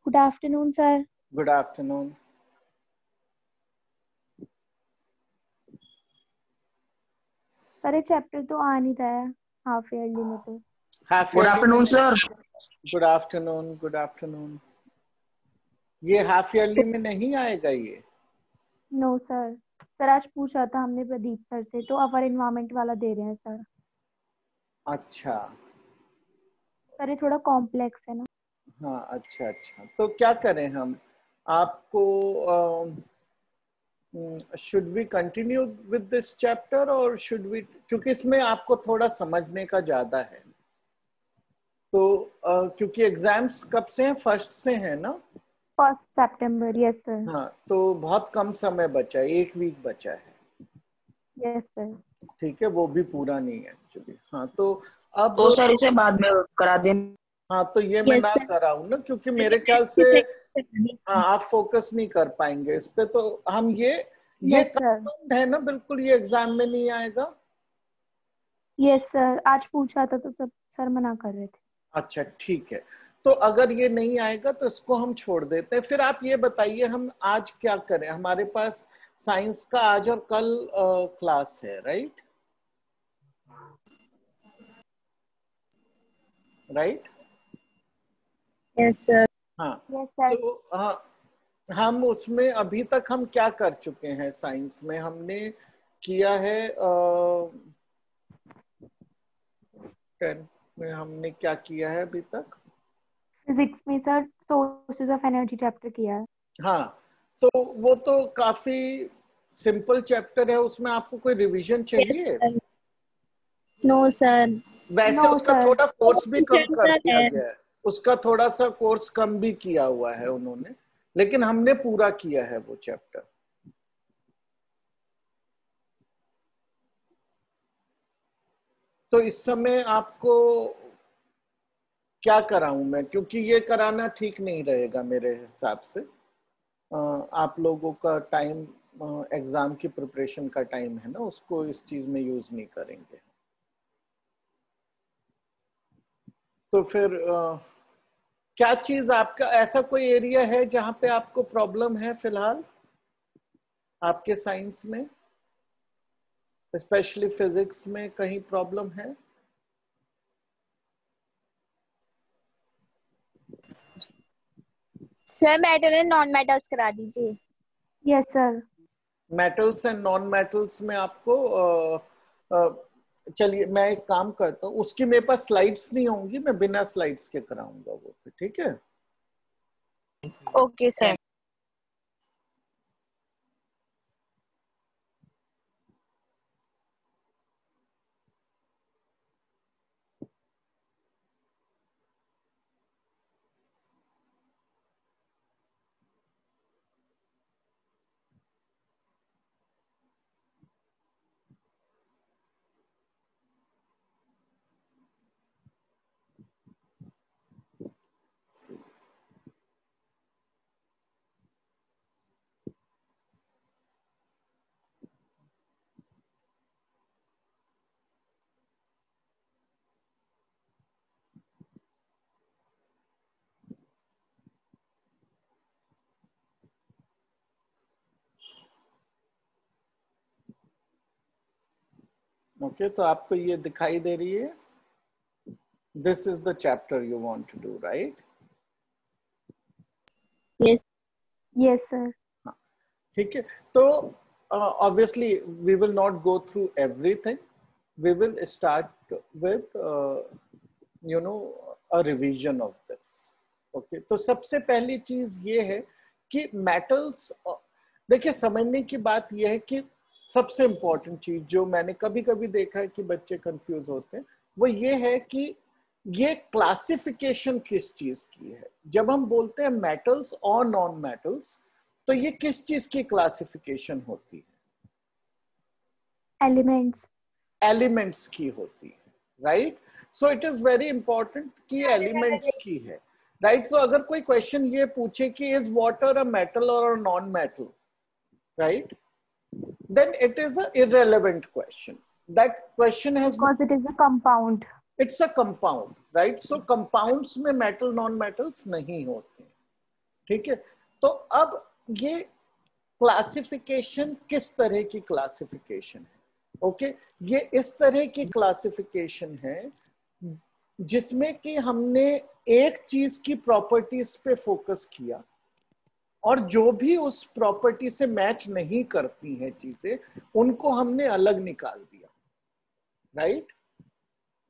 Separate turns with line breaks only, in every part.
Good afternoon, sir.
Good afternoon.
Sir ये chapter तो आ नहीं रहा है हाफ ईयरली में तो।
Half
good afternoon sir.
Good afternoon, good afternoon. ये हाफ ईयरली में नहीं आएगा ये?
No sir. सर आज पूछा था हमने प्रदीप सर से, तो अवर एनवायरमेंट वाला दे रहे हैं सर।
अच्छा।
सर ये थोड़ा कॉम्प्लेक्स है ना।
हाँ, अच्छा अच्छा, तो क्या करें हम? आपको should we continue with this chapter और शुड वी, क्योंकि इसमें आपको थोड़ा समझने का ज्यादा है। तो क्योंकि एग्जाम्स कब से हैं? फर्स्ट से हैं ना?
1 सितंबर। Yes sir.
हाँ, तो बहुत कम समय बचा है, 1 वीक बचा है।
Yes sir.
ठीक है, वो भी पूरा नहीं है एक्चुअली। हाँ, तो अब
तो सर इसे बाद में करा दें।
हाँ, तो ये मैं ना कराऊं ना, क्योंकि मेरे ख्याल से हाँ आप फोकस नहीं कर पाएंगे इस पे। तो हम ये
यस सर।
कंफर्म्ड है ना बिल्कुल, ये एग्जाम में नहीं आएगा?
यस सर, आज पूछा था तो सब सर मना कर रहे थे।
अच्छा ठीक है, तो अगर ये नहीं आएगा तो इसको हम छोड़ देते हैं। फिर आप ये बताइए हम आज क्या करें? हमारे पास साइंस का आज और कल क्लास है, राइट? राइट।
Yes sir.
हाँ,
यस सर।
तो हाँ, हम उसमें अभी तक हम क्या कर चुके हैं? साइंस में हमने किया है 10 में हमने क्या किया है अभी तक?
फिजिक्स में sir sources of energy chapter किया है।
हाँ, तो वो तो काफी सिंपल चैप्टर है, उसमें आपको कोई रिवीजन चाहिए?
No sir.
वैसे
नो
उसका
सर।
थोड़ा कोर्स भी कम कर दिया गया है, उसका थोड़ा सा कोर्स कम भी किया हुआ है उन्होंने, लेकिन हमने पूरा किया है वो चैप्टर। तो इस समय आपको क्या कराऊं मैं? क्योंकि ये कराना ठीक नहीं रहेगा मेरे हिसाब से। आप लोगों का टाइम, एग्जाम की प्रिपरेशन का टाइम है ना, उसको इस चीज में यूज नहीं करेंगे। तो फिर क्या चीज आपका ऐसा कोई एरिया है जहां पे आपको प्रॉब्लम है फिलहाल आपके साइंस में, स्पेशली फिजिक्स में कहीं प्रॉब्लम है?
Sir metal and non metals करा दीजिए।
Yes sir.
Metals and non metals में आपको चलिए मैं एक काम करता हूँ, उसकी मेरे पास स्लाइड्स नहीं होंगी, मैं बिना स्लाइड्स के कराऊंगा वो, ठीक है?
Okay sir.
ओके, तो आपको ये दिखाई दे रही है? This is the chapter you want to do, right?
Yes.
Yes sir.
ठीक है, तो obviously we will not go through everything, we will start with you know a revision of this. Okay, तो सबसे पहली चीज ये है कि मेटल्स, देखिए समझने की बात यह है कि सबसे इंपॉर्टेंट चीज जो मैंने कभी कभी देखा है कि बच्चे कंफ्यूज होते हैं, वो ये है कि ये क्लासिफिकेशन किस चीज की है। जब हम बोलते हैं मेटल्स और नॉन मेटल्स, तो ये किस चीज की क्लासिफिकेशन होती है?
एलिमेंट्स।
एलिमेंट्स की होती है, right? So it is very important कि एलिमेंट्स की है, राइट? सो अगर कोई क्वेश्चन ये पूछे कि इज वाटर अ मेटल और a non metal, right, then it is a irrelevant question. That question has no,
because it is a compound.
it's a compound, right? So compounds में metal non metals नहीं होते, ठीक है, तो अब ये classification किस तरह की क्लासिफिकेशन है? ओके, ये इस तरह की क्लासिफिकेशन है जिसमें कि हमने एक चीज की प्रॉपर्टीज पे फोकस किया और जो भी उस प्रॉपर्टी से मैच नहीं करती हैं चीजें, उनको हमने अलग निकाल दिया, राइट?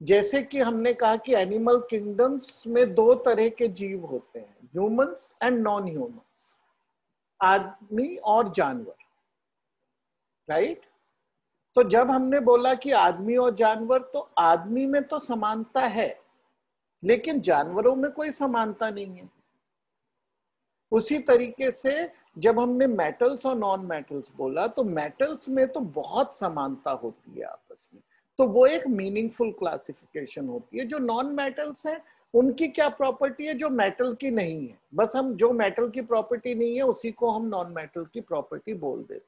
जैसे कि हमने कहा कि एनिमल किंगडम्स में दो तरह के जीव होते हैं, ह्यूमंस एंड नॉन ह्यूमंस, आदमी और जानवर, राइट? तो जब हमने बोला कि आदमी और जानवर, तो आदमी में तो समानता है लेकिन जानवरों में कोई समानता नहीं है। उसी तरीके से जब हमने मेटल्स और नॉन मेटल्स बोला, तो मेटल्स में तो बहुत समानता होती है आपस में, तो वो एक मीनिंगफुल क्लासिफिकेशन होती है। जो नॉन मेटल्स है उनकी क्या प्रॉपर्टी है जो मेटल की नहीं है, बस हम जो मेटल की प्रॉपर्टी नहीं है उसी को हम नॉन मेटल की प्रॉपर्टी बोल देते हैं।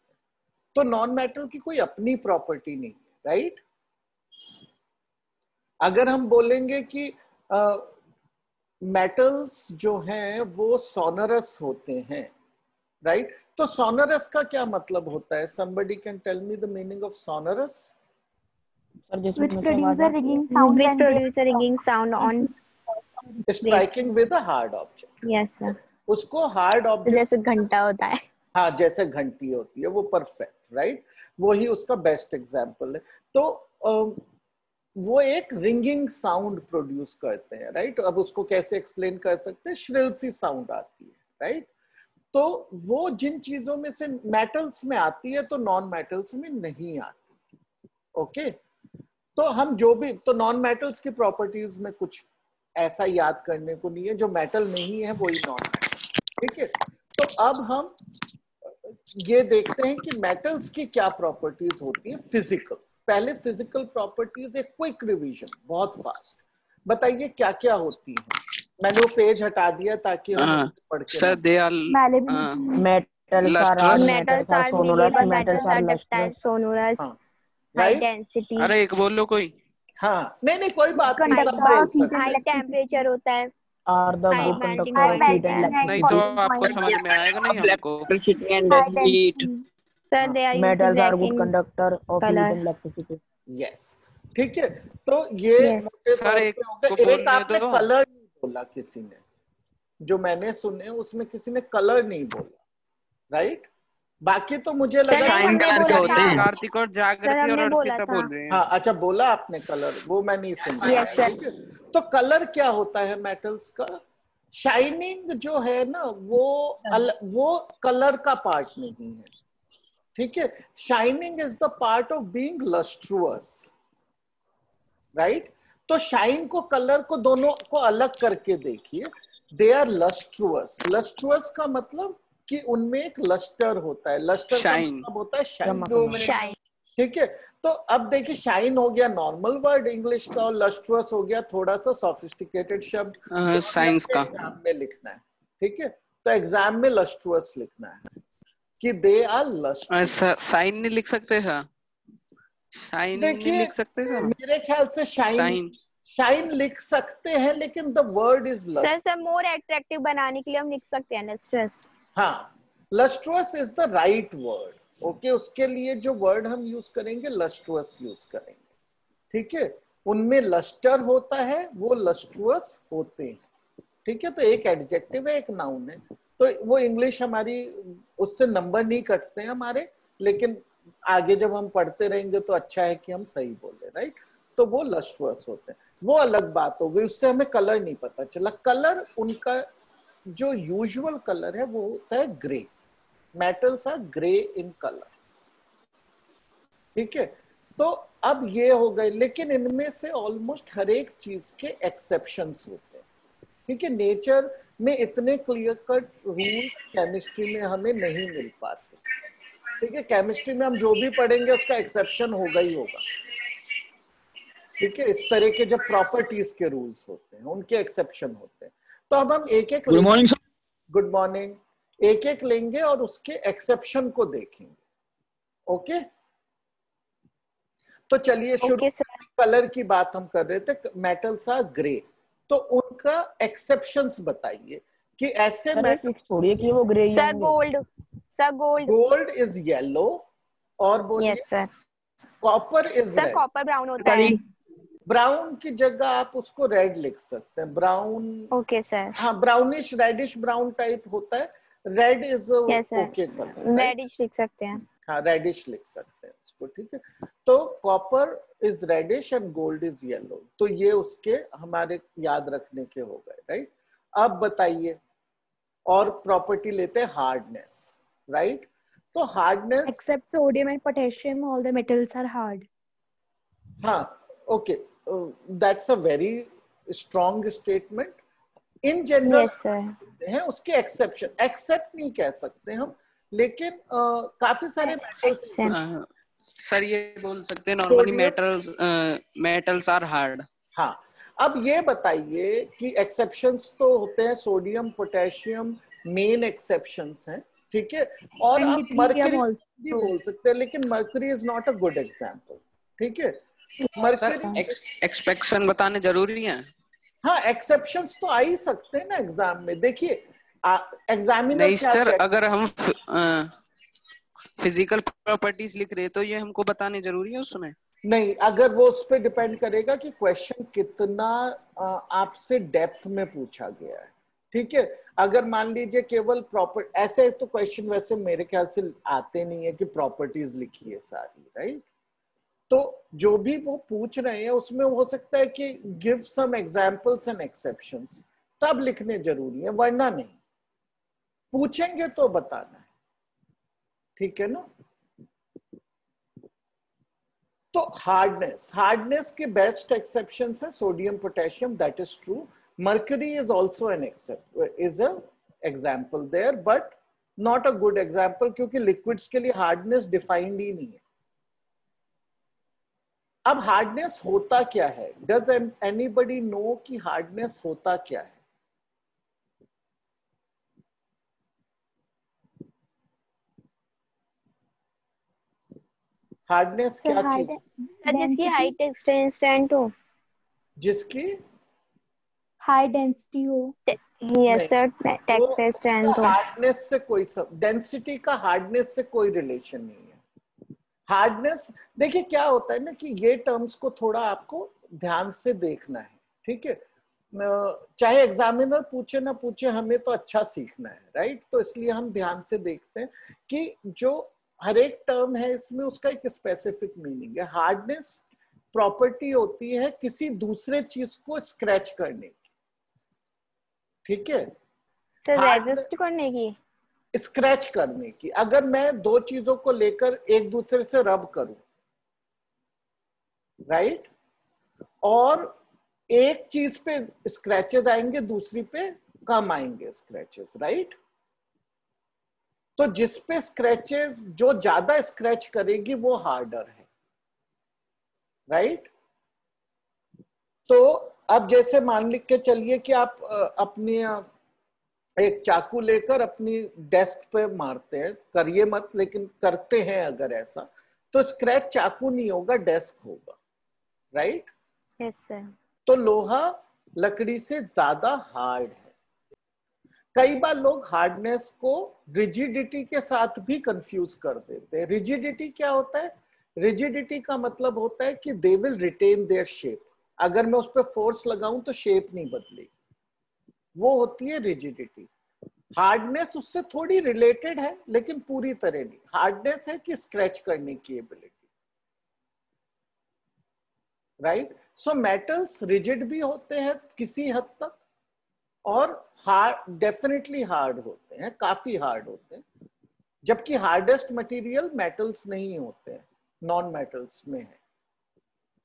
तो नॉन मेटल की कोई अपनी प्रॉपर्टी नहीं है, राइट? अगर हम बोलेंगे कि मेटल्स जो हैं वो सोनरस होते हैं, राइट? तो सोनरस का क्या मतलब होता है? somebody can tell me the meaning of sonorous?
Sir जैसे
which
उसमें से
produce
आवाज
a
आती है।
ringing sound
Which
when they
produce a ringing sound on.
striking with a hard object.
Yes sir.
उसको हार्ड
तो
ऑब्जेक्ट,
जैसे घंटा होता है।
हाँ जैसे घंटी होती है, वो परफेक्ट, राइट? वही उसका बेस्ट एग्जाम्पल है। तो वो एक रिंगिंग साउंड प्रोड्यूस करते हैं, राइट? अब उसको कैसे एक्सप्लेन कर सकते हैं? श्रिल सी साउंड आती है, राइट? तो वो जिन चीजों में से मेटल्स में आती है तो नॉन मेटल्स में नहीं आती। ओके, तो हम जो भी, तो नॉन मेटल्स की प्रॉपर्टीज में कुछ ऐसा याद करने को नहीं है, जो मेटल नहीं है वही नॉन मेटल, ठीक है? तो अब हम ये देखते हैं कि मेटल्स की क्या प्रॉपर्टीज होती है फिजिकल। पहले फिजिकल प्रॉपर्टीज, एक क्विक रिवीजन, बहुत फास्ट। बताइए क्या क्या होती है? मैंने वो पेज हटा दिया ताकि हम पढ़ के
sir they are
malleability,
metals are hard,
Metals
metals are
are
sonorous,
malleable,
metals
metals
are
are ductile,
lustrous.
sonorous,
हाँ,
high
राइट?
density,
अरे एक बोलो कोई।
हाँ, नहीं नहीं कोई बात नहीं, सब
conductor
बोल
of heat
सकते
and
high
हैं।
electricity,
temperature होता है,
are the
high
good
melting
conductor
high
of
point.
Heat and
melting and
नहीं
इलेक्ट्रिसिटी।
तो
boiling
आपको
point,
समझ में आएगा नहीं हमको।
Electricity and
high
heat.
density,
Sir,
हाँ,
they are used
metals are
like
good
in
conductor of heat
color.
And electricity.
Yes, ठीक है। तो ये
Yes.
मोटे
सर
तौर
एक
पे हो
को
गया। एक
बोलने
आपने
दो।
कलर नहीं बोला, किसी ने, जो मैंने सुने उसमें किसी ने कलर नहीं बोला, राइट? बाकी तो मुझे लगा
नहीं, हमने बोला था।
कार्तिक और जागृति और
हमने बोला
अर्षिता
था।
बोल रहे हैं।
हाँ अच्छा, बोला आपने कलर, वो मैं नहीं सुन रहा।
Yes, sir.
ठीक है, तो कलर क्या होता है मेटल्स का? शाइनिंग जो है ना, वो कलर का पार्ट नहीं है, ठीक है? Shining is the part of being lustrous, right? तो शाइन को, कलर को, दोनों को अलग करके देखिए। They are लस्ट्रुअस। लस्ट्रुअस का मतलब कि उनमें एक लस्टर होता है। लस्टर का
शाइन।
मतलब होता है शाइन।
Shine.
ठीक है, तो अब देखिए, शाइन हो गया नॉर्मल वर्ड इंग्लिश का और लस्ट्रुअस हो गया थोड़ा सा सोफिस्टिकेटेड शब्द
साइंस का।
एग्जाम में लिखना है, ठीक है? तो एग्जाम में लस्ट्रुअस लिखना है कि दे आर लस्ट्रुअस।
साइन नहीं लिख सकते सर? शाइन नहीं
देखिए,
लिख सकते सर?
मेरे ख्याल से शाइन लिख सकते हैं, लेकिन the word is lust.
Sir more attractive बनाने के लिए हम लिख सकते हैं लस्ट्रस।
हाँ, lustrous is the right word. Okay, उसके लिए जो वर्ड हम यूज करेंगे लस्ट्रुअस यूज करेंगे, ठीक है? उनमें लस्टर होता है, वो लस्ट्रुअस होते हैं, ठीक है? तो एक एडजेक्टिव है, एक नाउन है। तो वो इंग्लिश हमारी, उससे नंबर नहीं कटते हैं हमारे, लेकिन आगे जब हम पढ़ते रहेंगे तो अच्छा है कि हम सही बोले, राइट? तो वो लस्ट्रुअस होते हैं, वो अलग बात हो गई। उससे हमें कलर नहीं पता चला। कलर, उनका जो यूजुअल कलर है वो होता है grey. Metals are grey in colour, ठीक है? तो अब ये हो गए, लेकिन इनमें से ऑलमोस्ट हर एक चीज के एक्सेप्शंस होते हैं, ठीक है? नेचर में इतने क्लियर कट रूल केमिस्ट्री में हमें नहीं मिल पाते, ठीक है? केमिस्ट्री में हम जो भी पढ़ेंगे उसका एक्सेप्शन होगा ही होगा, ठीक है? इस तरह के जब प्रॉपर्टीज के रूल्स होते हैं उनके एक्सेप्शन होते हैं। तो अब हम एक एक, good morning sir, good morning, एक एक लेंगे और उसके एक्सेप्शन को देखेंगे। ओके, तो चलिए शुरू।
Okay, sir.
कलर की बात हम कर रहे थे, मेटल्स आर ग्रे, तो उनका एक्सेप्शंस बताइए कि ऐसे
सर
मेटल,
फिक्स थोड़ी है कि वो ग्रे ही
सर
होंगे।
Gold, sir gold.
Gold is yellow, और बोलिए
yes sir.
Copper is
sir
red.
Copper brown होता है।
ब्राउन की जगह आप उसको रेड लिख सकते हैं, ब्राउन।
Okay sir.
हाँ, ब्राउनिश रेडिश ब्राउन टाइप होता है। Red is
yes sir,
okay colour, right?
Reddish लिख सकते हैं।
हाँ, रेडिश लिख सकते हैं उसको, ठीक है। तो copper is reddish and gold is yellow, तो ये उसके हमारे याद रखने के हो गए, राइट? अब बताइए, और प्रॉपर्टी लेते हैं हार्डनेस, राइट? तो hardness,
Except sodium and potassium, all the metals are hard.
हाँ, okay, that's a very strong statement. In general
yes sir.
है, उसके एक्सेप्शन, एक्सेप्ट नहीं कह सकते हम, लेकिन काफी सारे मेटल्स,
सर ये बोल सकते हैं normally
sodium,
metals are hard.
हाँ। अब ये बताइए कि एक्सेप्शंस तो होते हैं, सोडियम पोटेशियम मेन एक्सेप्शंस हैं, ठीक है, और
And
आप
lithium
मर्करी
also.
भी बोल सकते हैं, लेकिन mercury is not a good example, ठीक है।
सर
मर्करी,
एक्सपेक्शन बताने जरूरी है?
हाँ, एक्सेप्शंस तो आ ही सकते हैं ना एग्जाम में। देखिए, एग्जामिनर
नहीं
क्या
सर,
चेक,
अगर हम फिजिकल प्रॉपर्टीज लिख रहे तो ये हमको बताने जरूरी है उसमें?
नहीं, अगर वो उस पर डिपेंड करेगा कि क्वेश्चन कितना आपसे डेप्थ में पूछा गया है, ठीक है। अगर मान लीजिए केवल प्रॉपर, ऐसे तो क्वेश्चन वैसे मेरे ख्याल से आते नहीं है कि प्रॉपर्टीज लिखी है सारी, राइट? तो जो भी वो पूछ रहे हैं उसमें हो सकता है कि give some examples and exceptions, तब लिखने जरूरी है, वरना नहीं। पूछेंगे तो बताना है, ठीक है ना? तो हार्डनेस के बेस्ट एक्सेप्शंस है sodium potassium, that is true. Mercury is also an is a example there, but not a good example, क्योंकि लिक्विड्स के लिए हार्डनेस डिफाइंड ही नहीं है। अब हार्डनेस होता क्या है? डज एनीबडी नो कि हार्डनेस होता क्या है? हार्डनेस
Sir,
क्या
high
चीज?
सर जिसकी
density,
हाइट एक्सटेंड हो।
जिसकी
high density हो.
नहीं,
यस सर,
वो
टेक्सटाइल स्ट्रेंथ हो।
हार्डनेस से कोई सब, डेंसिटी का हार्डनेस से कोई रिलेशन नहीं है। हार्डनेस, देखिए क्या होता है ना कि ये टर्म्स को थोड़ा आपको ध्यान से देखना है, ठीक है। चाहे एग्जामिनर पूछे ना पूछे, हमें तो अच्छा सीखना है, राइट? तो इसलिए हम ध्यान से देखते हैं कि जो हर एक टर्म है इसमें उसका एक स्पेसिफिक मीनिंग है। हार्डनेस प्रॉपर्टी होती है किसी दूसरे चीज को स्क्रैच करने की, ठीक है।
सर
हार्ड
रेजिस्ट करने की।
स्क्रैच करने की, अगर मैं दो चीजों को लेकर एक दूसरे से रब करूं, राइट, और एक चीज पे स्क्रैचेस आएंगे, दूसरी पे कम आएंगे स्क्रैचेस, राइट? तो जिस पे स्क्रैचेस, जो ज्यादा स्क्रैच करेगी वो हार्डर है, राइट? तो अब जैसे मान लिख के चलिए कि आप अपनी एक चाकू लेकर अपनी डेस्क पे मारते हैं, करिए मत, लेकिन करते हैं अगर ऐसा, तो स्क्रैच चाकू नहीं होगा, डेस्क होगा, राइट?
Yes sir.
तो लोहा लकड़ी से ज्यादा हार्ड है। कई बार लोग हार्डनेस को रिजिडिटी के साथ भी कंफ्यूज कर देते हैं। रिजिडिटी क्या होता है? रिजिडिटी का मतलब होता है कि they will retain their shape, अगर मैं उस पर फोर्स लगाऊं तो शेप नहीं बदलेगी, वो होती है रिजिडिटी। हार्डनेस उससे थोड़ी रिलेटेड है, लेकिन पूरी तरह नहीं। हार्डनेस है कि स्क्रैच करने की ability, right? So metals rigid भी होते हैं किसी हद तक, और हार्ड, डेफिनेटली हार्ड होते हैं, काफी हार्ड होते हैं, जबकि हार्डेस्ट मटेरियल मेटल्स नहीं होते हैं, नॉन मेटल्स में है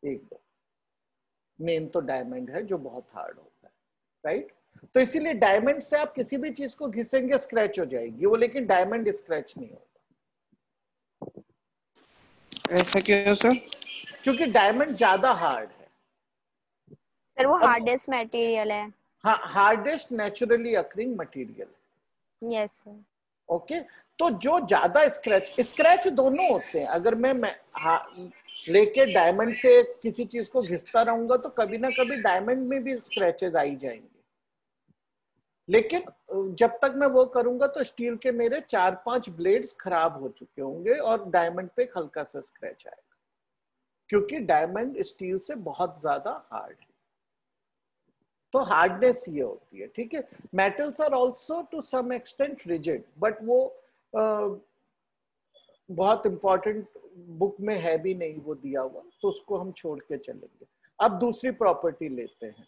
एक दो। मेन तो डायमंड है जो बहुत हार्ड होता है, राइट? तो इसीलिए डायमंड से आप किसी भी चीज को घिसेंगे स्क्रैच हो जाएगी वो, लेकिन डायमंड स्क्रैच नहीं होता।
ऐसा क्यों सर?
क्योंकि डायमंड ज्यादा हार्ड है।
सर वो हार्डेस्ट मटेरियल है।
हाँ, hardest naturally occurring material.
Yes sir.
Okay, तो जो ज्यादा स्क्रैच दोनों होते हैं। अगर मैं लेके डायमंड से किसी चीज को घिसता रहूंगा तो कभी ना कभी डायमंड में भी स्क्रैचेस आई जाएंगे, लेकिन जब तक मैं वो करूंगा तो स्टील के मेरे 4-5 ब्लेड्स खराब हो चुके होंगे और डायमंड पे एक हल्का सा स्क्रैच आएगा, क्योंकि डायमंड स्टील से बहुत ज्यादा हार्ड है। तो हार्डनेस ये होती है, ठीक है। Metals are also to some extent rigid, but वो बहुत इंपॉर्टेंट बुक में है भी नहीं वो दिया हुआ, तो उसको हम छोड़ के चलेंगे। अब दूसरी प्रॉपर्टी लेते हैं।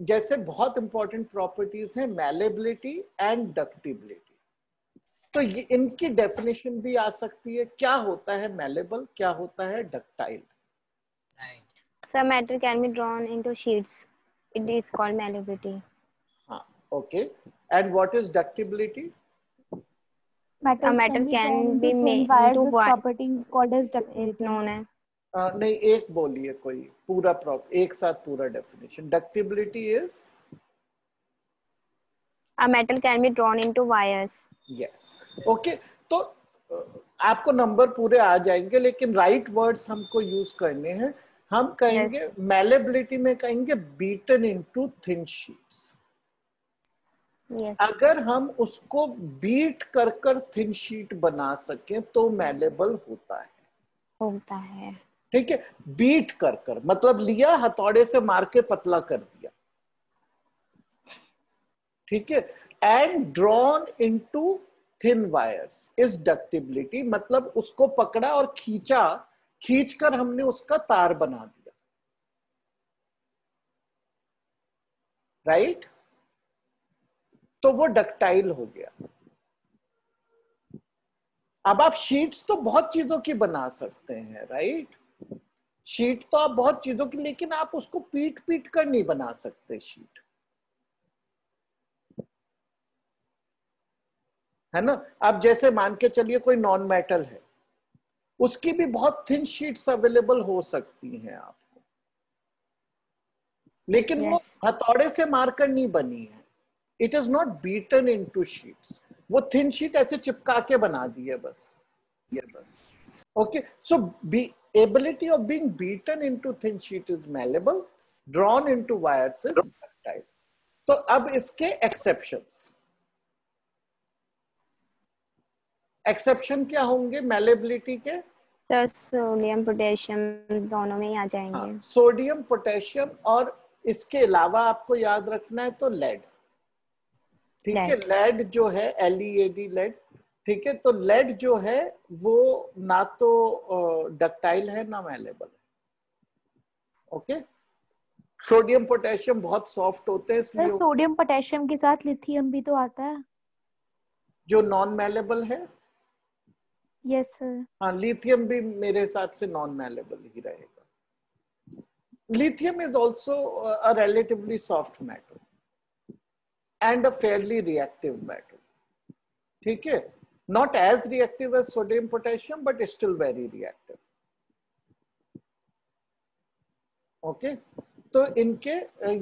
जैसे बहुत इंपॉर्टेंट प्रॉपर्टीज हैं मैलेबिलिटी एंड डक्टिबिलिटी, तो ये इनकी डेफिनेशन भी आ सकती है। क्या होता है मैलेबल, क्या होता है ductile?
Some matter can be drawn into sheets. It is called malleability.
हाँ, okay. And what is ductility?
Metals
metal
can
can
be
be
drawn into
made
thin wires.
into
This
wire.
property is called as
Is
ductility.
known as
नहीं, एक बोलिए कोई पूरा एक साथ पूरा definition. Ductility is
a metal can be drawn into wires.
Yes, okay. तो आपको नंबर पूरे आ जाएंगे, लेकिन राइट वर्ड्स हमको यूज करने हैं। हम कहेंगे मैलेबिलिटी में कहेंगे beaten into thin sheets.
Yes.
अगर हम उसको बीट कर कर थिन शीट बना सकें तो मैलेबल होता है,
होता है।
ठीक है। बीट कर कर मतलब लिया हथौड़े से मार के पतला कर दिया, ठीक है। And drawn into thin wires is ductility, मतलब उसको पकड़ा और खींचा, खींचकर हमने उसका तार बना दिया, राइट। तो वो डक्टाइल हो गया। अब आप शीट्स तो बहुत चीजों की बना सकते हैं, राइट। शीट तो आप बहुत चीजों की, लेकिन आप उसको पीट पीट कर नहीं बना सकते शीट, है ना। अब जैसे मान के चलिए कोई नॉन मेटल है, उसकी भी बहुत थिन शीट्स अवेलेबल हो सकती हैं आपको, लेकिन वो हथौड़े से मारकर नहीं बनी है। It is not beaten into sheets, वो थिन शीट ऐसे चिपका के बना दी है बस, ये बस। Okay, so ability of being beaten into thin sheet is malleable, drawn into wires is ductile. तो अब इसके एक्सेप्शंस, एक्सेप्शन क्या होंगे मैलेबिलिटी के?
सर सोडियम पोटेशियम दोनों में ही आ जाएंगे।
हाँ, सोडियम पोटेशियम, और इसके अलावा आपको याद रखना है तो लेड, ठीक है। लेड जो है LEAD लेड, ठीक है। तो लेड जो है वो ना तो डक्टाइल है ना मैलेबल है, ओके। सोडियम पोटेशियम बहुत सॉफ्ट होते हैं,
सर
इसलिए
सोडियम पोटेशियम के साथ लिथियम भी तो आता है।
जो नॉन मैलेबल है।
Yes sir.
हाँ, लिथियम भी मेरे हिसाब से नॉन मैलेबल ही रहेगा। Lithium is also a relatively soft metal and a fairly reactive metal, ठीक है। Not as reactive as sodium potassium but still very reactive, okay. तो इनके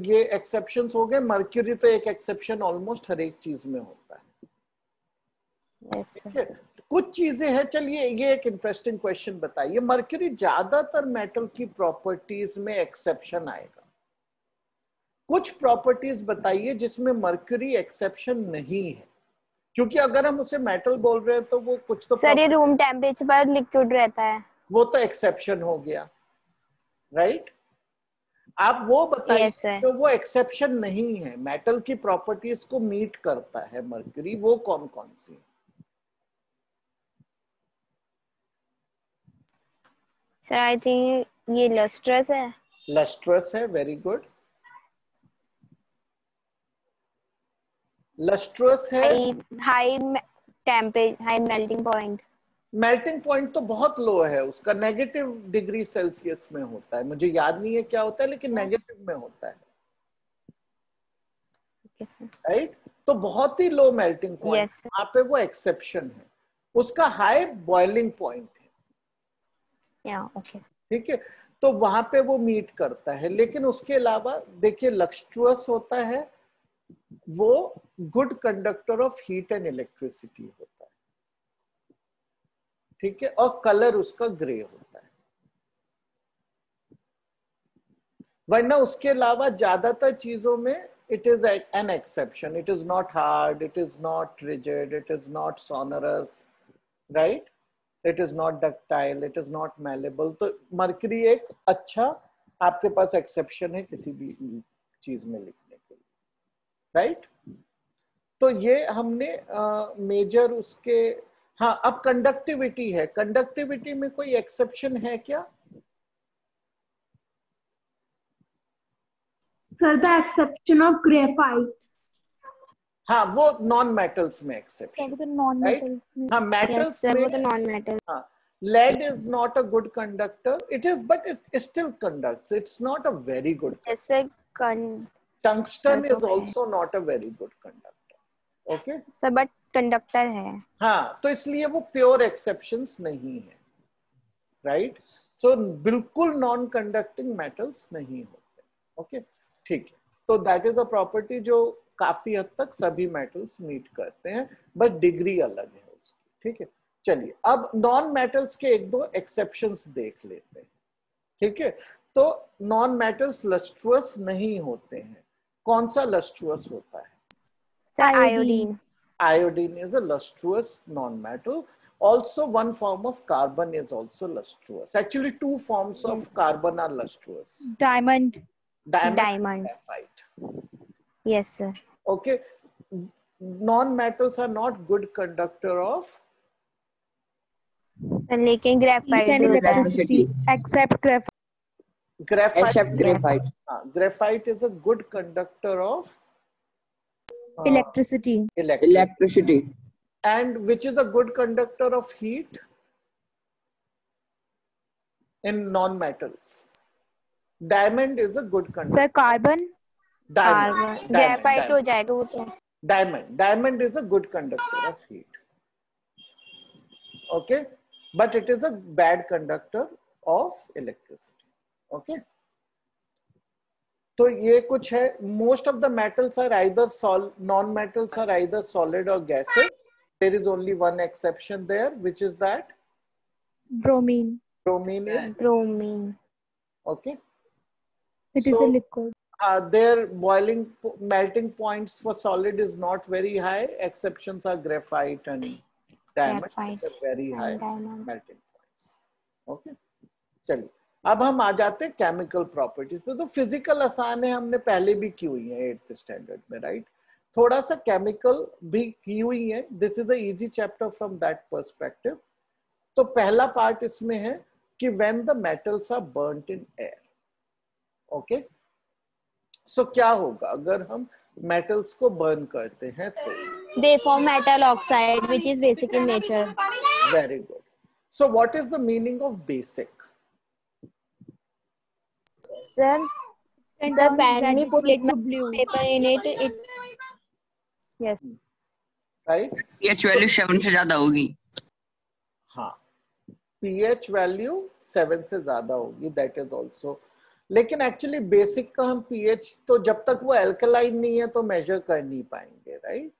ये एक्सेप्शंस हो गए। मर्क्यूरी तो एक एक्सेप्शन ऑलमोस्ट हर एक चीज में होता है, ठीक है। कुछ चीजें हैं, चलिए ये एक इंटरेस्टिंग क्वेश्चन बताइए। मर्क्यूरी ज्यादातर मेटल की प्रॉपर्टीज में एक्सेप्शन आएगा, कुछ प्रॉपर्टीज बताइए जिसमें मर्क्यूरी एक्सेप्शन नहीं है, क्योंकि अगर हम उसे मेटल बोल रहे हैं तो वो कुछ तो
सर ये रूम टेम्परेचर पर लिक्विड रहता है,
वो तो एक्सेप्शन हो गया, राइट। आप वो बताइए जो वो एक्सेप्शन नहीं है, मेटल की प्रॉपर्टीज को मीट करता है मर्क्यूरी, वो कौन कौन सी?
सर आई थिंक ये लस्ट्रस है।
लस्ट्रस है, वेरी गुड। लस्ट्रस है।
High temperature, high melting point.
Melting point तो बहुत लो है उसका, नेगेटिव डिग्री सेल्सियस में होता है, मुझे याद नहीं है क्या होता है, लेकिन नेगेटिव में होता है, राइट। तो बहुत ही लो मेल्टिंग पॉइंट, वहां पे वो एक्सेप्शन है। उसका हाई बॉइलिंग पॉइंट है, ठीक है। तो वहां पे वो मीट करता है। लेकिन उसके अलावा देखिए लस्ट्रस होता है, वो good conductor of heat and electricity होता है, ठीक है। और कलर उसका ग्रे होता है। वरना उसके अलावा ज्यादातर चीजों में it is an exception. It is not hard, it is not rigid, it is not sonorous, right? It is not ductile, it is not malleable. तो मरकरी एक अच्छा आपके पास एक्सेप्शन है किसी भी चीज में लिखने के लिए, राइट? तो ये हमने मेजर उसके, हाँ अब कंडक्टिविटी है, कंडक्टिविटी में कोई एक्सेप्शन है क्या?
Sir the exception of graphite,
हाँ वो नॉन मेटल्स में एक्सेप्शन,
नॉन
राइट?
मेटल्स
हाँ
Yes,
मेटल्स
sir.
में,
वो तो non-metal.
हाँ lead is not a good conductor. It is, but it still conducts. It's not a very good.
Yes, sir. Con.
Tungsten is
Okay.
also not a very good conductor. Okay?
Sir, but conductor है.
हाँ तो इसलिए वो pure exceptions नहीं है, right? सो बिल्कुल non conducting metals नहीं होते. ओके ठीक है, तो दैट इज अ प्रॉपर्टी जो काफी हद तक सभी मेटल्स मीट करते हैं, बट डिग्री अलग है उसकी. ठीक है, चलिए अब नॉन मेटल्स के एक दो एक्सेप्शंस देख लेते हैं. ठीक है, तो नॉन मेटल्स लस्ट्रुअस नहीं होते हैं. कौन सा लस्ट्रुअस होता है?
Sir,
Iodine.
iodine.
Iodine is a lustrous non-metal. Also, one form of carbon is also lustrous. Actually, two forms of carbon are lustrous.
Diamond,
Diamond.
Graphite.
Yes, sir.
Okay. Non-metals are not good conductor of.
Sir, लेकिन graphite
and
होता है.
electricity except graphite.
Graphite.
Except graphite.
Graphite is a good conductor of
Electricity.
Electricity.
And which is a good conductor of heat in non-metals? Diamond is a good conductor.
Sir carbon,
Diamond.
Graphite हो जाएगा वो तो.
Diamond is a good conductor of heat. Okay, but it is a bad conductor of electricity. Okay, तो ये कुछ है. Most of the metals are either non-metals are either solid or gases. There is only one exception there, which is that
bromine.
bromine is
Bromine.
okay.
It is a liquid.
Their melting points for solid is not very high. Exceptions are graphite and diamond.
Graphite
They're very high
and diamond.
melting points. Okay, चलिए अब हम आ जाते हैं chemical properties पे. तो physical आसान है, हमने पहले भी की हुई है 8th स्टैंडर्ड में, राइट? थोड़ा सा केमिकल भी की हुई है. This is the easy chapter from that perspective. तो पहला पार्ट इसमें है कि when the metals are burnt in air. Okay, so क्या होगा अगर हम मेटल्स को बर्न करते हैं तो?
They form metal oxide, which is basic in nature.
Very good. So what is the meaning of basic?
Sir,
And
sir,
on
when
that
we
it
put
goes to
litmus
blue.
paper in it, it. Yes.
Right?
pH value 7 से ज्यादा होगी.
हाँ, pH value 7 से ज्यादा होगी. That is also, लेकिन actually basic का हम pH तो जब तक वो एल्कलाइन नहीं है तो मेजर कर नहीं पाएंगे, राइट?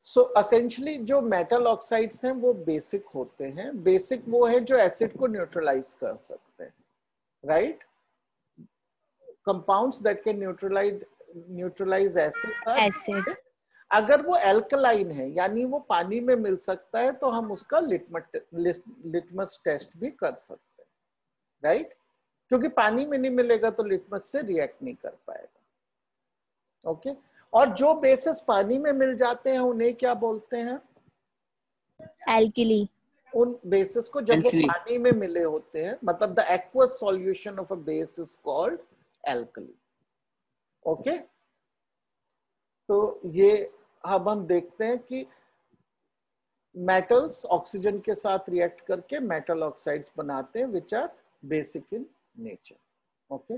सो एसेंशियली जो मेटल ऑक्साइड्स हैं वो बेसिक होते हैं. बेसिक वो है जो एसिड को न्यूट्रलाइज कर सकते हैं, राइट? Compounds that can neutralise acids are
Acid.
अगर वो एल्कलाइन है यानी वो पानी में मिल सकता है तो हम उसका लिटमस टेस्ट भी कर सकते हैं, राइट? क्योंकि पानी में नहीं मिलेगा तो लिटमस से रिएक्ट नहीं कर पाएगा. ओके, और जो बेसिस पानी में मिल जाते हैं उन्हें क्या बोलते हैं?
Alkali.
उन बेसिस को जब वो
Alkali.
पानी में मिले होते हैं, मतलब the aqueous solution of a base is called alkali. Okay, तो ये अब हम देखते हैं कि मेटल्स ऑक्सीजन के साथ रिएक्ट करके मेटल ऑक्साइड्स बनाते हैं which are basic in nature. Okay,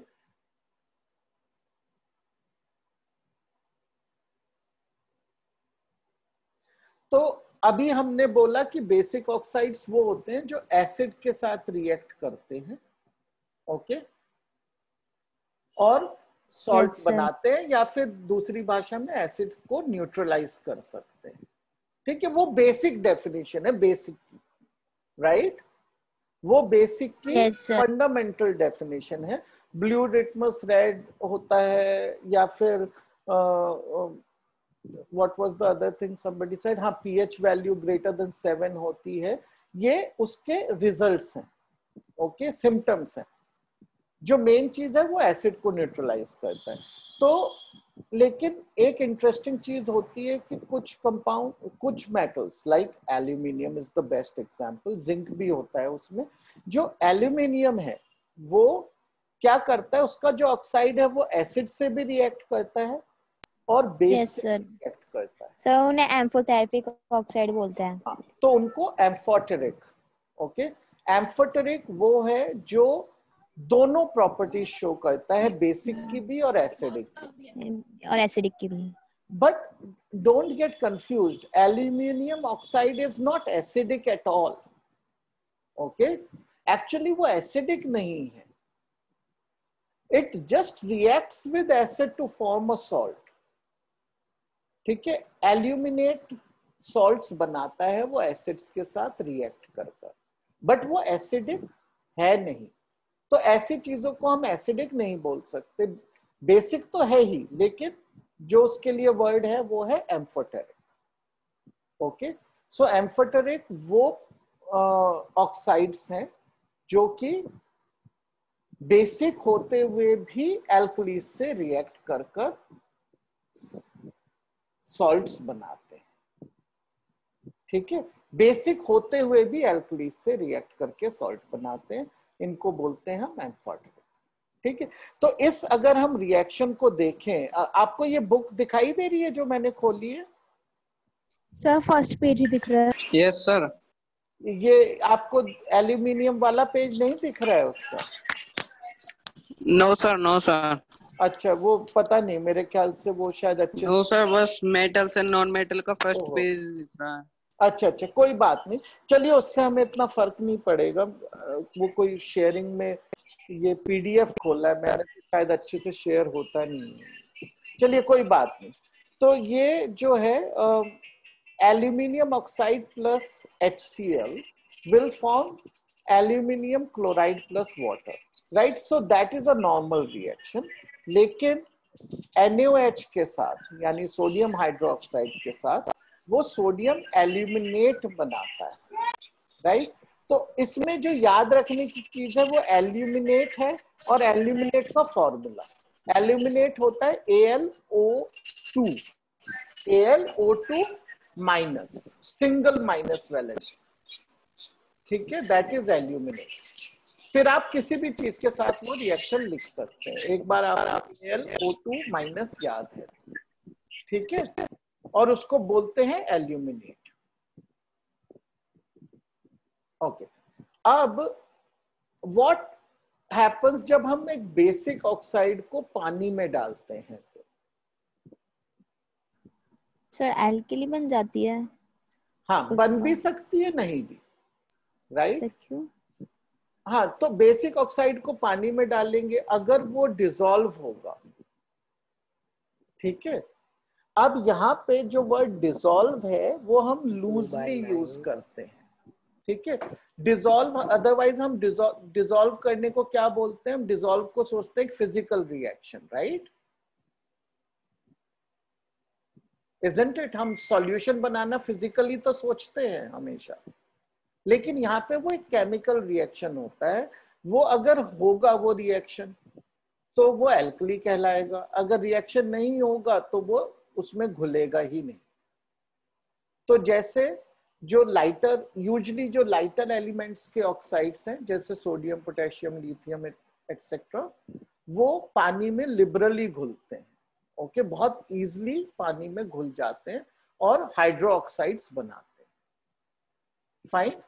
तो अभी हमने बोला कि बेसिक ऑक्साइड्स वो होते हैं जो एसिड के साथ रिएक्ट करते हैं. ओके, और सॉल्ट
Yes, sir.
बनाते हैं या फिर दूसरी भाषा में एसिड को न्यूट्रलाइज कर सकते हैं. ठीक है, वो बेसिक डेफिनेशन है बेसिक की, राइट? वो बेसिक की
Yes, sir.
फंडामेंटल डेफिनेशन है. ब्लू लिटमस रेड होता है, या फिर what was the other thing somebody said, हाँ pH वैल्यू ग्रेटर देन 7 होती है, ये उसके रिजल्ट्स हैं, ओके, सिम्टम्स हैं। जो मेन चीज है वो एसिड को न्यूट्रलाइज करता है। तो लेकिन एक इंटरेस्टिंग चीज होती है कि कुछ कंपाउंड, कुछ metals like aluminium is the best example, zinc भी होता है उसमें। जो एल्यूमिनियम है वो क्या करता है, उसका जो ऑक्साइड है वो एसिड से भी रिएक्ट करता है और बेस से रिएक्ट करता है।
सर उन्हें एम्फोटेरिक ऑक्साइड बोलते हैं।
हाँ, तो उनको एम्फोटेरिक, ओके, एम्फोटेरिक वो है जो दोनों प्रॉपर्टीज शो करता है, बेसिक की भी और एसिडिक की भी। But don't get confused, aluminium oxide is not acidic at all, okay, actually वो एसिडिक नहीं है, it just reacts with acid to form a salt, ठीक है। एल्यूमिनेट सॉल्ट्स बनाता है वो एसिड्स के साथ रिएक्ट कर, बट वो एसिडिक है नहीं। तो ऐसी चीजों को हम एसिडिक नहीं बोल सकते, बेसिक तो है ही, लेकिन जो उसके लिए वर्ड है वो है एम्फोटेरिक, ओके। सो एम्फोटेरिक वो ऑक्साइड्स हैं जो कि बेसिक होते हुए भी एल्कलीज से रिएक्ट कर सॉल्ट्स बनाते हैं, ठीक है। बेसिक होते हुए भी एल्कलीज से रिएक्ट करके सॉल्ट बनाते हैं, इनको बोलते हैं हम एम्फोटेरिक, ठीक है। तो इस अगर हम रिएक्शन को देखें, आपको ये बुक दिखाई दे रही है जो मैंने खोली है?
सर फर्स्ट पेज ही दिख रहा है।
Yes sir.
ये आपको एल्यूमिनियम वाला पेज नहीं दिख रहा है उसका?
No sir, no sir.
अच्छा, वो पता नहीं, मेरे ख्याल से वो शायद अच्छे
नो सर, बस मेटल से नॉन मेटल का फर्स्ट पेज दिख रहा है।
अच्छा अच्छा, कोई बात नहीं, चलिए उससे हमें इतना फर्क नहीं पड़ेगा। वो कोई शेयरिंग में ये पीडीएफ खोला है मैंने, तो शायद अच्छे से शेयर होता नहीं है, चलिए कोई बात नहीं। तो ये जो है aluminium oxide plus HCl will form aluminium chloride plus water, right? So that is a normal reaction. लेकिन NaOH के साथ यानी सोडियम हाइड्रोक्साइड के साथ वो सोडियम एल्यूमिनेट बनाता है, राइट? तो इसमें जो याद रखने की चीज है वो एल्यूमिनेट है, और एल्यूमिनेट का फॉर्मूला, एल्यूमिनेट होता है AlO2, AlO2 minus, single minus valence, ठीक है, दैट इज एल्यूमिनेट। फिर आप किसी भी चीज के साथ वो रिएक्शन लिख सकते हैं, एक बार आप AlO2 माइनस याद है, ठीक है, और उसको बोलते हैं एल्यूमिनेट, ओके। अब व्हाट हैपेंस जब हम एक बेसिक ऑक्साइड को पानी में डालते हैं? तो
सर एल्कली बन जाती है।
हाँ, बन भी सकती है, नहीं भी, राइट?
क्यों?
हाँ, तो बेसिक ऑक्साइड को पानी में डालेंगे अगर वो डिसॉल्व होगा, ठीक है। अब यहाँ पे जो वर्ड डिसॉल्व है वो हम लूजली यूज करते हैं, ठीक है। डिसॉल्व, अदरवाइज हम डिसॉल्व करने को क्या बोलते हैं? हम डिसॉल्व को सोचते हैं physical reaction, right? Isn't it? हम सॉल्यूशन बनाना फिजिकली तो सोचते हैं हमेशा, लेकिन यहाँ पे वो एक केमिकल रिएक्शन होता है। वो अगर होगा वो रिएक्शन तो वो एल्कली कहलाएगा, अगर रिएक्शन नहीं होगा तो वो उसमें घुलेगा ही नहीं। तो जैसे जो लाइटर, यूजुअली जो लाइटर एलिमेंट्स के ऑक्साइड्स हैं जैसे सोडियम, पोटेशियम, लिथियम एक्सेट्रा, वो पानी में लिबरली घुलते हैं, ओके, बहुत इजीली पानी में घुल जाते हैं और हाइड्रो ऑक्साइड्स बनाते हैं, फाइन।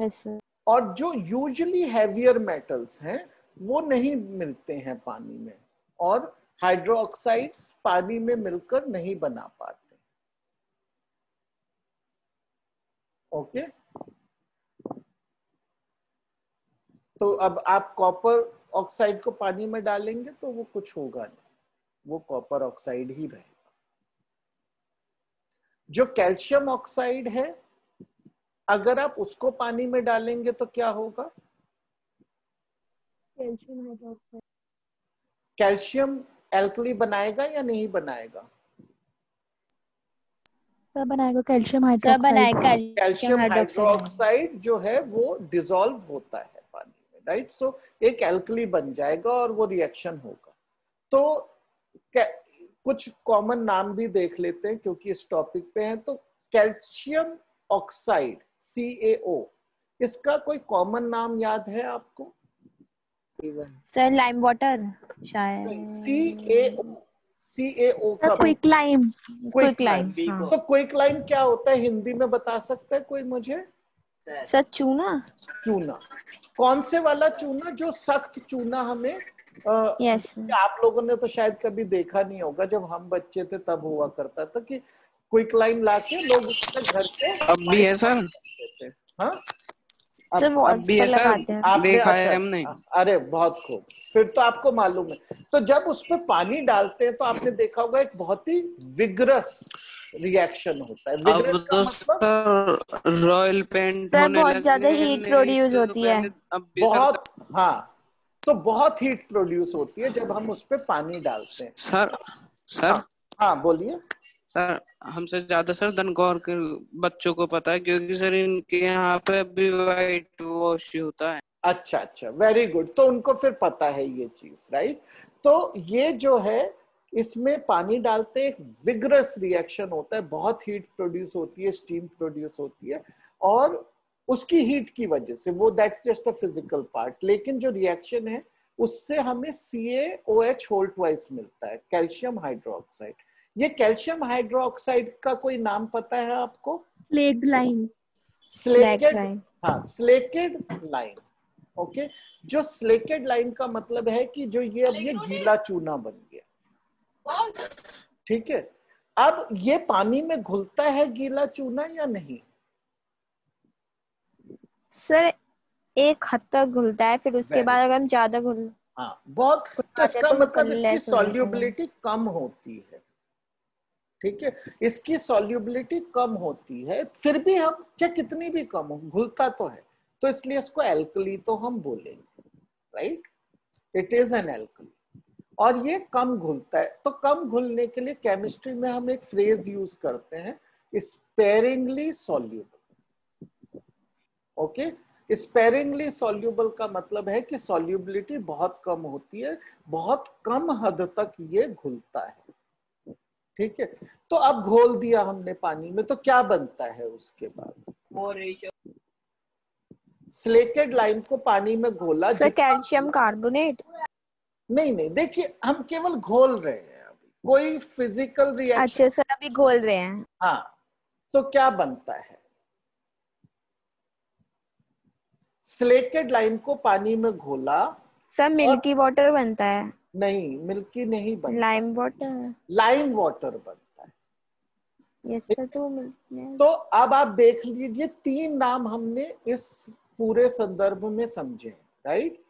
Yes sir.
और जो यूजुअली हैवियर मेटल्स हैं वो नहीं मिलते हैं पानी में, और हाइड्रो ऑक्साइड्स पानी में मिलकर नहीं बना पाते, ओके। तो अब आप कॉपर ऑक्साइड को पानी में डालेंगे तो वो कुछ होगा नहीं, वो कॉपर ऑक्साइड ही रहेगा। जो कैल्शियम ऑक्साइड है अगर आप उसको पानी में डालेंगे तो क्या होगा?
Calcium hydroxide.
कैल्शियम एल्कली बनाएगा या नहीं बनाएगा?
सर बनाएगा कैल्शियम
सर
हाइड्रोक्साइड।
बनाएगा कैल्शियम
कैल्शियम
हाइड्रोक्साइड।
हाइड्रोक्साइड जो है वो डिसॉल्व होता है पानी में, राइट? सो एक एल्कली बन जाएगा और वो रिएक्शन होगा। तो कुछ कॉमन नाम भी देख लेते हैं क्योंकि इस टॉपिक पे है। तो कैल्शियम ऑक्साइड CaO, इसका कोई कॉमन नाम याद है आपको?
सर लाइम वाटर शायद।
CaO का
क्विक लाइम।
Quick lime.
तो क्विक लाइम क्या होता है हिंदी में बता सकता है कोई मुझे?
सर चूना।
चूना। कौन से वाला चूना? जो सख्त चूना हमें
यस।
आप लोगों ने तो शायद कभी देखा नहीं होगा, जब हम बच्चे थे तब हुआ करता था कि क्विक लाइम लाके लोग उससे घर पे
अब भी है सर।
हाँ
सर
अब
वॉल्स
भी
पर
है सर,
लगाते हैं।
आपने?
देखा है
अच्छा,
हमने।
अरे बहुत खूब, फिर तो आपको मालूम है। तो जब उस पर पानी डालते हैं तो आपने देखा होगा एक बहुत ही विग्रस रिएक्शन होता है।
अब
विग्रस का
तो
मतलब
सर रॉयल पेंट
सर
होने
बहुत
लगे
ज्यादा
हैं,
हीट
नहीं
प्रोड्यूस
तो
होती है।
पहले अब भी सर।
बहुत, हाँ, तो बहुत हीट प्रोड्यूस होती है जब हम उस पर पानी डालते हैं।
सर
हाँ, हाँ बोलिए।
सर हमसे ज्यादा सर धनकौर के बच्चों को पता है, क्योंकि सर इनके यहाँ पे अभी वाइट वॉश ही होता है।
अच्छा अच्छा, वेरी गुड। तो उनको फिर पता है ये चीज, राइट? तो ये जो है इसमें पानी डालते एक विग्रस रिएक्शन होता है, बहुत हीट प्रोड्यूस होती है, स्टीम प्रोड्यूस होती है, और उसकी हीट की वजह से वो that's just a physical part. लेकिन जो रिएक्शन है उससे हमें CaOH होल ट्वाइस मिलता है, कैल्शियम हाइड्रोक्साइड। ये कैल्शियम हाइड्रोक्साइड का कोई नाम पता है आपको?
Slaked lime.
स्लेकेड।
लाइम।
हाँ, स्लेकेड लाइम। ओके, जो स्लेकेड लाइम का मतलब है कि जो ये अब ये गीला चूना बन गया, ठीक है? अब ये पानी में घुलता है गीला चूना या नहीं?
सर एक हद तक घुलता है, फिर उसके
Very
बाद अगर हम ज्यादा घुल
हाँ, बहुत। तो
घुलाते हैं
इसका
तो वो
मतलब इसकी
लेस हो जाता है।
सॉल्युबिलिटी कम होती है, ठीक है? इसकी सॉल्युबिलिटी कम होती है, फिर भी हम चाहे कितनी भी कम हो, घुलता तो है, तो इसलिए इसको एल्कली तो हम बोलेंगे, right? It is an alkali. और ये कम घुलता है, तो कम घुलने के लिए केमिस्ट्री में हम एक फ्रेज यूज करते हैं, sparingly soluble. Okay, sparingly soluble का मतलब है कि सॉल्युबिलिटी बहुत कम होती है, बहुत कम हद तक ये घुलता है, ठीक है? तो अब घोल दिया हमने पानी में, तो क्या बनता है उसके बाद? स्लेकेड लाइम को पानी में घोला।
Sir calcium carbonate.
नहीं नहीं, देखिए हम केवल घोल रहे हैं, अभी कोई फिजिकल रिएक्शन।
अच्छा सर अभी घोल रहे हैं।
हाँ, तो क्या बनता है? स्लेकेड लाइम को पानी में घोला।
सर मिल्की वाटर बनता है।
नहीं, मिल्की नहीं बनता,
लाइम वाटर।
लाइम वाटर बनता है।
Yes sir.
तो अब आप देख लीजिए, 3 नाम हमने इस पूरे संदर्भ में समझे, right?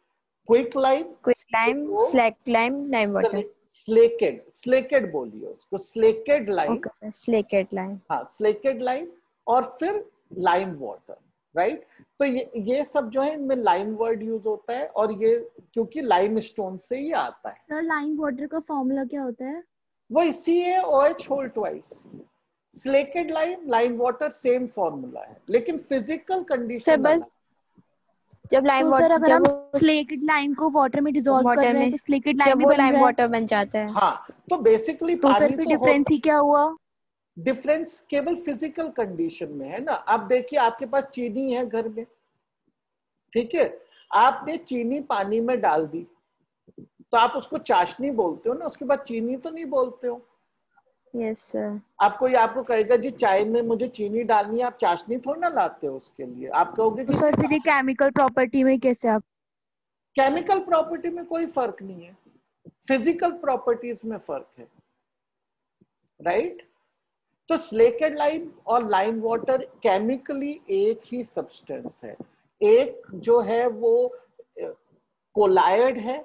Quick lime,
quick lime, slaked lime, lime water.
Slaked, slaked बोलिए उसको, slaked lime.
Okay sir, slaked lime.
हाँ, स्लेकेड लाइम, और फिर लाइम वाटर, राइट? तो ये सब जो है इनमें लाइम वर्ड यूज होता है, और ये क्योंकि लाइम स्टोन से ही आता है।
सर लाइम वाटर का फॉर्मूला क्या होता है?
वही CaOH whole twice. Slaked lime, lime water same formula है, लेकिन फिजिकल
सर
कंडीशन
बस जब लाइम
तो
वाटर,
सर अगर
जब
हम
वो
स्लेकेड लाइम को वाटर में डिसॉल्व कर
वाटर
रहे हैं
में,
तो स्लेकेड लाइम
जब
भी
वो
बन
लाइम
रहा है।
वाटर बन जाता है।
हाँ, तो बेसिकली
तो सर
पानी
फिर
तो
डिफरेंस ही क्या हुआ?
डिफरेंस केवल फिजिकल कंडीशन में है ना। अब देखिए, आपके पास चीनी है घर में, ठीक है? आपने चीनी पानी में डाल दी, तो आप उसको चाशनी बोलते हो ना, उसके बाद चीनी तो नहीं बोलते हो।
Yes sir.
आपको कहेगा जी चाय में मुझे चीनी डालनी है, आप चाशनी थोड़ी ना लाते हो उसके लिए, आप कहोगे
तो
कि
सर फिर ये केमिकल प्रॉपर्टी में कैसे आप?
केमिकल प्रॉपर्टी में कोई फर्क नहीं है, फिजिकल प्रॉपर्टीज में फर्क है, राइट? तो स्लेकेड लाइम और लाइम वाटर केमिकली एक ही सब्सटेंस है। एक जो है वो कोलायड है,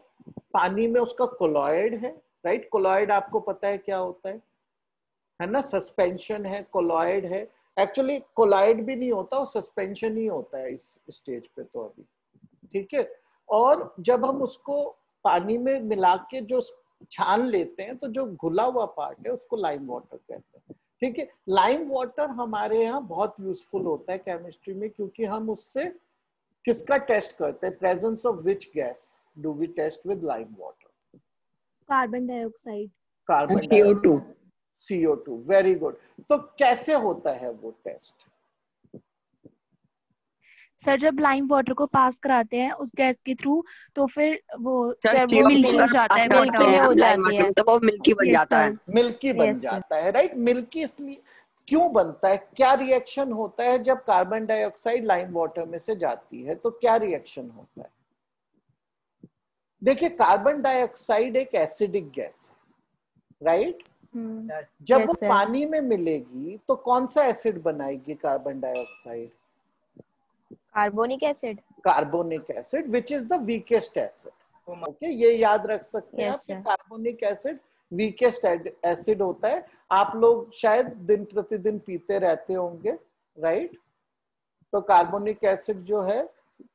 पानी में उसका कोलॉइड है, राइट? कोलॉइड आपको पता है क्या होता है ना? सस्पेंशन है, कोलॉइड है। एक्चुअली कोलॉइड भी नहीं होता, वो सस्पेंशन ही होता है इस स्टेज पे तो अभी, ठीक है? और जब हम उसको पानी में मिला के जो छान लेते हैं तो जो घुला हुआ पार्ट है उसको लाइम वाटर कहते हैं। ठीक है, लाइम वाटर हमारे यहाँ बहुत यूजफुल होता है केमिस्ट्री में, क्योंकि हम उससे किसका टेस्ट करते हैं? Presence of which gas do we test with lime water?
Carbon dioxide.
Carbon
CO2।
CO2, very good. तो कैसे होता है वो टेस्ट?
सर जब लाइम वाटर को पास कराते हैं उस गैस के थ्रू, तो फिर वो
सर वो
मिल्की हो जाता है
मिल्की
वाटर।
में हो जाती है।
तो वो मिल्की बन
यस
जाता है।
सर।
मिल्की बन
Yes, sir.
जाता है, राइट। मिल्की इसलिए क्यों बनता है? क्या रिएक्शन होता है जब कार्बन डाइऑक्साइड लाइम वाटर में से जाती है? तो क्या रिएक्शन होता है? देखिए, कार्बन डाइऑक्साइड एक एसिडिक गैस है, राइट। जब
Yes,
वो
sir.
पानी में मिलेगी तो कौन सा एसिड बनाएगी carbon dioxide?
Carbonic acid.
Carbonic acid, which is the weakest acid. Okay, ये याद रख सकते हैं
Yes,
आप कि
sir.
Carbonic acid weakest acid होता है। आप लोग शायद दिन प्रतिदिन पीते रहते होंगे, राइट। तो कार्बोनिक एसिड जो है,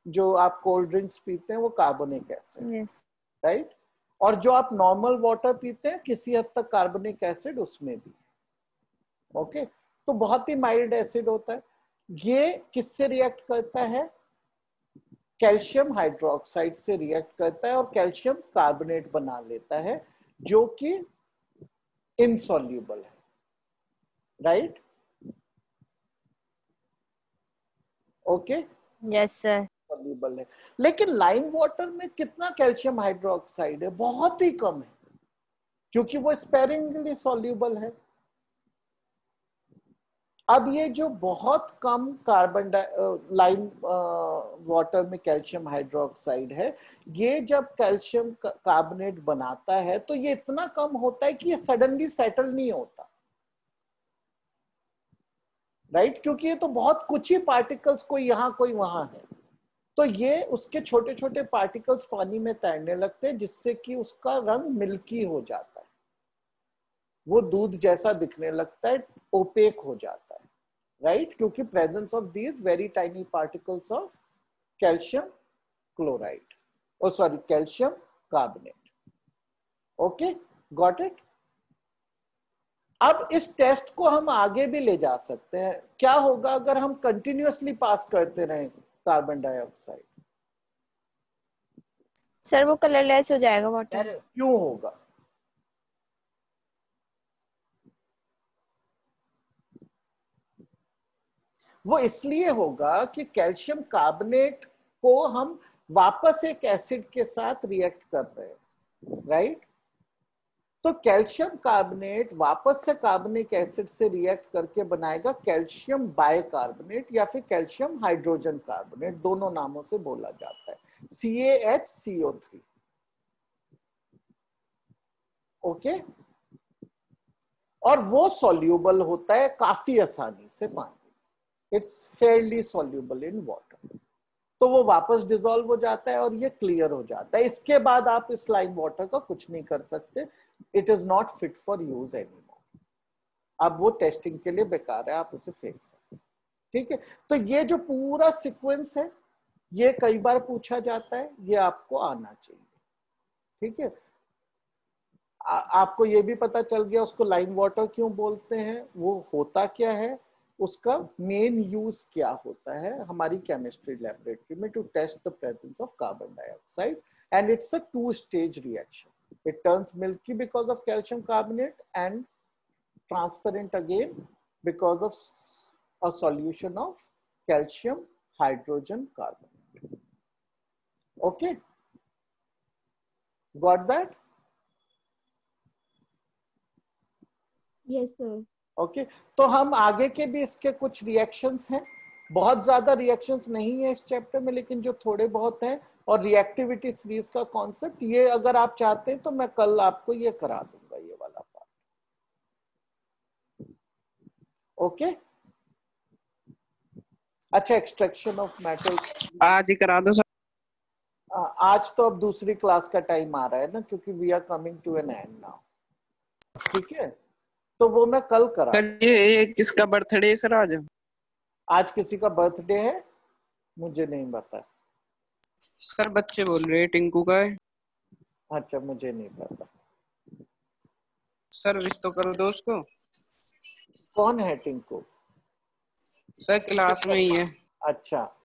जो आप कोल्ड ड्रिंक्स पीते हैं वो कार्बोनिक एसिड,
Yes.
राइट। और जो आप नॉर्मल वाटर पीते हैं किसी हद तक कार्बोनिक एसिड उसमें भी, ओके। तो बहुत ही माइल्ड एसिड होता है। ये किससे रिएक्ट करता है? कैल्शियम हाइड्रोक्साइड से रिएक्ट करता है और कैल्शियम कार्बोनेट बना लेता है, जो कि इनसॉल्यूबल है, right. Okay,
Yes, sir.
Soluble है। लेकिन लाइम वाटर में कितना कैल्शियम हाइड्रोक्साइड है? बहुत ही कम है, क्योंकि वो स्पेरिंगली सॉल्यूबल है। अब ये जो बहुत कम कार्बन लाइम वाटर में कैल्शियम हाइड्रोक्साइड है, ये जब कैल्शियम कार्बोनेट बनाता है तो ये इतना कम होता है कि ये सडनली सेटल नहीं होता, राइट। क्योंकि ये तो बहुत कुछ ही पार्टिकल्स, कोई यहाँ कोई वहां है, तो ये उसके छोटे छोटे पार्टिकल्स पानी में तैरने लगते हैं, जिससे कि उसका रंग मिल्की हो जाता है, वो दूध जैसा दिखने लगता है, ओपेक हो जाता है, राइट। क्योंकि presence of these very tiny particles of calcium chloride, और sorry calcium carbonate. Okay, got it. अब इस टेस्ट को हम आगे भी ले जा सकते हैं। क्या होगा अगर हम कंटिन्यूअसली पास करते रहें कार्बन डाइऑक्साइड?
सर वो कलरलेस हो जाएगा वाटर।
क्यों होगा? वो इसलिए होगा कि कैल्शियम कार्बोनेट को हम वापस एक एसिड के साथ रिएक्ट कर रहे हैं, राइट। तो कैल्शियम कार्बोनेट वापस से कार्बोनिक एसिड से रिएक्ट करके बनाएगा कैल्शियम बाइकार्बोनेट या फिर कैल्शियम हाइड्रोजन कार्बोनेट, दोनों नामों से बोला जाता है, CaHCO3। ओके, और वो सॉल्यूबल होता है काफी आसानी से पानी, it's Fairlie soluble in water. तो वो वापस डिसॉल्व हो जाता है और ये क्लियर हो जाता है। इसके बाद आप इस लाइम वाटर का कुछ नहीं कर सकते, it is not fit for use anymore. अब वो टेस्टिंग के लिए बेकार है, आप उसे फेंक सकते, ठीक है। तो ये जो पूरा सीक्वेंस है ये कई बार पूछा जाता है, ये आपको आना चाहिए, ठीक है। आपको ये भी पता चल गया उसको लाइम वाटर क्यों बोलते हैं, वो होता क्या है, उसका मेन यूज क्या होता है हमारी केमिस्ट्री लैबोरेटरी में, to test the presence of carbon dioxide. And it's a 2-stage reaction, it turns milky because of calcium carbonate and transparent again because of a solution of calcium hydrogen carbonate. Okay, got that?
Yes sir.
Okay, तो हम आगे के भी इसके कुछ reactions हैं, बहुत ज्यादा रिएक्शंस नहीं है इस चैप्टर में, लेकिन जो थोड़े बहुत हैं, और रिएक्टिविटी सीरीज का कॉन्सेप्ट ये अगर आप चाहते हैं तो मैं कल आपको ये करा दूंगा, ये वाला पार्ट। ओके, अच्छा, एक्सट्रैक्शन ऑफ मेटल
आज ही करा दो सर।
आज तो अब दूसरी क्लास का टाइम आ रहा है ना, क्योंकि we are coming to an end now, ठीक है। तो वो मैं कल करा।
ये किसका बर्थडे है सर आज?
आज किसी का बर्थडे है, मुझे नहीं पता।
सर बच्चे बोल रहे हैं टिंकू का है।
अच्छा, मुझे नहीं पता।
सर विश तो कर दो उसको।
कौन है टिंकू?
सर क्लास में ही है।
अच्छा,